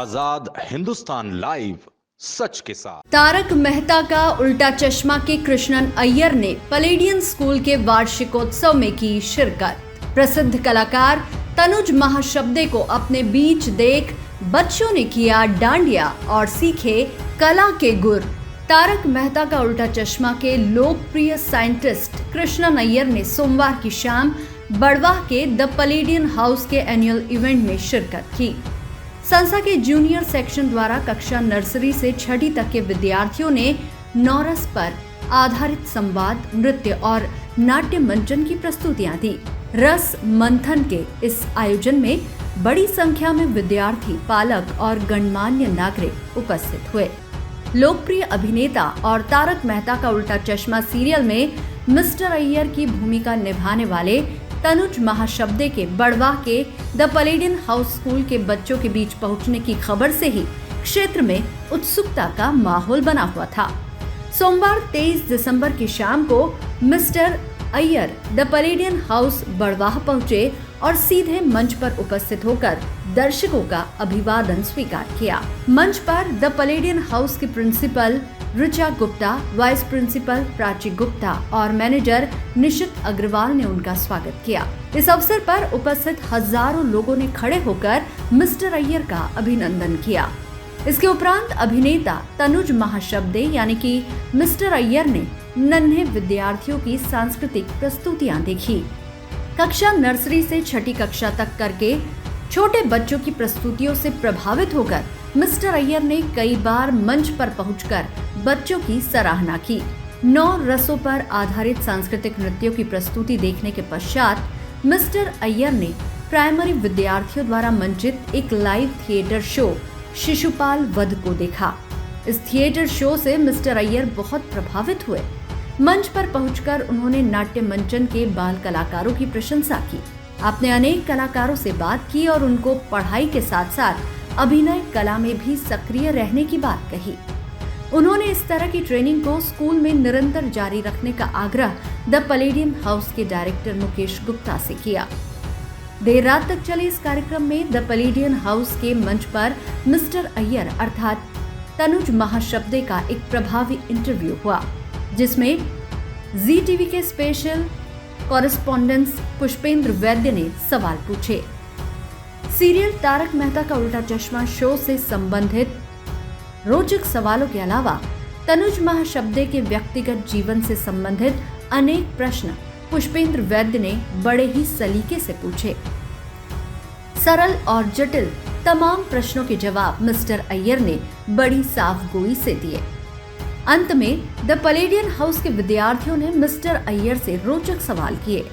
आजाद Hindustan live, सच के साथ। तारक मेहता का उल्टा चश्मा के कृष्णन अय्यर ने पलेडियन स्कूल के वार्षिकोत्सव में की शिरकत। प्रसिद्ध कलाकार तनुज महाशब्दे को अपने बीच देख बच्चों ने किया डांडिया और सीखे कला के गुर। तारक मेहता का उल्टा चश्मा के लोकप्रिय साइंटिस्ट कृष्णन अय्यर ने सोमवार की शाम बड़वाह के द पलेडियन हाउस के एनुअल इवेंट में शिरकत की। संस्था के जूनियर सेक्शन द्वारा कक्षा नर्सरी से छठी तक के विद्यार्थियों ने नौरस पर आधारित संवाद, नृत्य और नाट्य मंचन की प्रस्तुतियां दी। रस मंथन के इस आयोजन में बड़ी संख्या में विद्यार्थी, पालक और गणमान्य नागरिक उपस्थित हुए। लोकप्रिय अभिनेता और तारक मेहता का उल्टा चश्मा सीरियल में मिस्टर अय्यर की भूमिका निभाने वाले तनुज महाशब्दे के बड़वाह के द पलेडियन हाउस स्कूल के बच्चों के बीच पहुंचने की खबर से ही क्षेत्र में उत्सुकता का माहौल बना हुआ था। सोमवार 23 दिसंबर की शाम को mister Iyer the Palladian house Barwah पहुंचे और सीधे मंच पर उपस्थित होकर दर्शकों का अभिवादन स्वीकार किया। मंच पर द पलेडियन हाउस के principal Richa Gupta, vice principal Prachi Gupta और मैनेजर निशित अग्रवाल ने उनका स्वागत किया। इस अवसर पर उपस्थित हजारों लोगों ने खड़े होकर मिस्टर अय्यर का अभिनंदन किया। इसके उपरांत अभिनेता तनुज महाशब्दे यानी कि मिस्टर अय्यर ने नन्हे विद्यार्थियों की सांस्कृतिक प्रस्तुतियां देखी। कक्षा नर्सरी से छठी कक्षा तक करके छोटे बच्चों की प्रस्तुतियों से प्रभावित होकर मिस्टर अय्यर ने कई बार मंच पर पहुंचकर बच्चों की सराहना की। 9 रसों पर आधारित सांस्कृतिक नृत्यों की प्रस्तुति देखने के पश्चात मिस्टर अय्यर ने प्राइमरी विद्यार्थियों द्वारा मंचित एक लाइव थिएटर शो शिशुपाल वध को देखा। इस थिएटर शो से मिस्टर अय्यर बहुत प्रभावित हुए। मंच पर पहुंचकर उन्होंने नाट्य मंचन के बाल कलाकारों की प्रशंसा की। आपने अनेक कलाकारों से बात की और उनको पढ़ाई के साथ साथ अभिनय कला में भी सक्रिय रहने की बात कही। उन्होंने इस तरह की ट्रेनिंग को स्कूल में निरंतर जारी रखने का आग्रह द पलेडियन हाउस के डायरेक्टर मुकेश गुप्ता से किया। देर रात तक चले इस कार्यक्रम में द पलेडियन हाउस के मंच पर मिस्टर अय्यर अर्थात तनुज महाशब्दे का एक प्रभावी इंटरव्यू हुआ, जिसमें जी टीवी के स्पेशल कॉरेस्पॉन्डेंट पुष्पेंद्र वैद्य ने सवाल पूछे। सीरियल तारक मेहता का उल्टा चश्मा शो से संबंधित रोचक सवालों के अलावा तनुज महाशब्दे के व्यक्तिगत जीवन से संबंधित अनेक प्रश्न पुष्पेंद्र वैद्य ने बड़े ही सलीके से पूछे। सरल और जटिल तमाम प्रश्नों के जवाब मिस्टर अय्यर ने बड़ी साफगोई से दिए। अंत में द पलेडियन हाउस के विद्यार्थियों ने मिस्टर अय्यर से रोचक सवाल किए।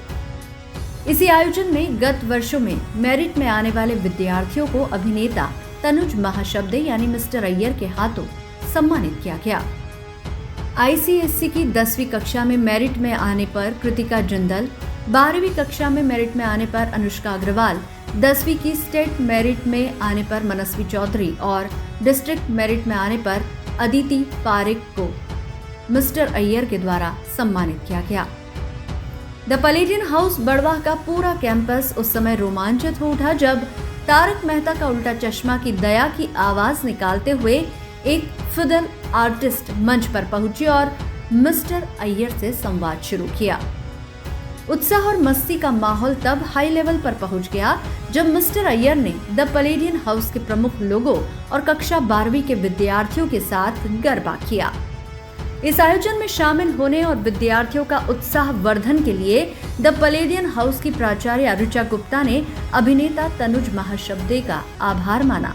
इसी आयोजन में गत वर्षों में मेरिट में आने वाले विद्यार्थियों को अभिनेता तनुज महाशब्दे यानी मिस्टर अय्यर के हाथों सम्मानित किया गया। आईसीएसई की 10वीं कक्षा में मेरिट में आने पर कृतिका जिंदल, 12वीं कक्षा में मेरिट में आने पर अनुष्का अग्रवाल, 10वीं की स्टेट मेरिट में आने पर मनस्वी चौधरी और डिस्ट्रिक्ट मेरिट में आने पर अदिति पारेख को मिस्टर अय्यर के द्वारा सम्मानित किया गया। द पलेडियन हाउस बड़वाह का पूरा कैंपस उस समय रोमांचित हो उठा जब तारक मेहता का उल्टा चश्मा की दया की आवाज निकालते हुए एक फिडल आर्टिस्ट मंच पर पहुंचे और मिस्टर अय्यर से संवाद शुरू किया। उत्साह और मस्ती का माहौल तब हाई लेवल पर पहुंच गया जब मिस्टर अय्यर ने द पलेडियन हाउस के प्रमुख लोगों और कक्षा 12वीं के विद्यार्थियों के साथ गरबा किया। इस आयोजन में शामिल होने और विद्यार्थियों का उत्साह वर्धन के लिए द पलेडियन हाउस की प्राचार्य ऋचा गुप्ता ने अभिनेता तनुज महाशब्दे का आभार माना।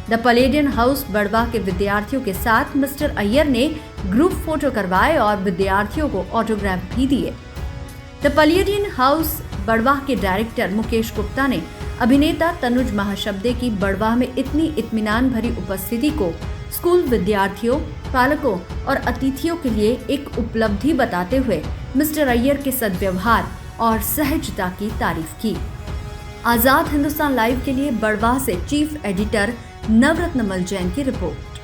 द पलेडियन हाउस बड़वाह के विद्यार्थियों के साथ मिस्टर अय्यर ने ग्रुप फोटो करवाए और विद्यार्थियों को ऑटोग्राफ भी दिए। द पलेडियन हाउस बड़वाह के डायरेक्टर मुकेश गुप्ता ने अभिनेता तनुज महाशब्दे की बड़वाह में इतनी इत्मीनान भरी उपस्थिति को स्कूल विद्यार्थियों, पालकों और अतिथियों के लिए एक उपलब्धि बताते हुए मिस्टर अय्यर के सद्व्यवहार और सहजता की तारीफ की। आजाद हिंदुस्तान लाइव के लिए बड़वाह से चीफ एडिटर नवरत्न मल जैन की रिपोर्ट।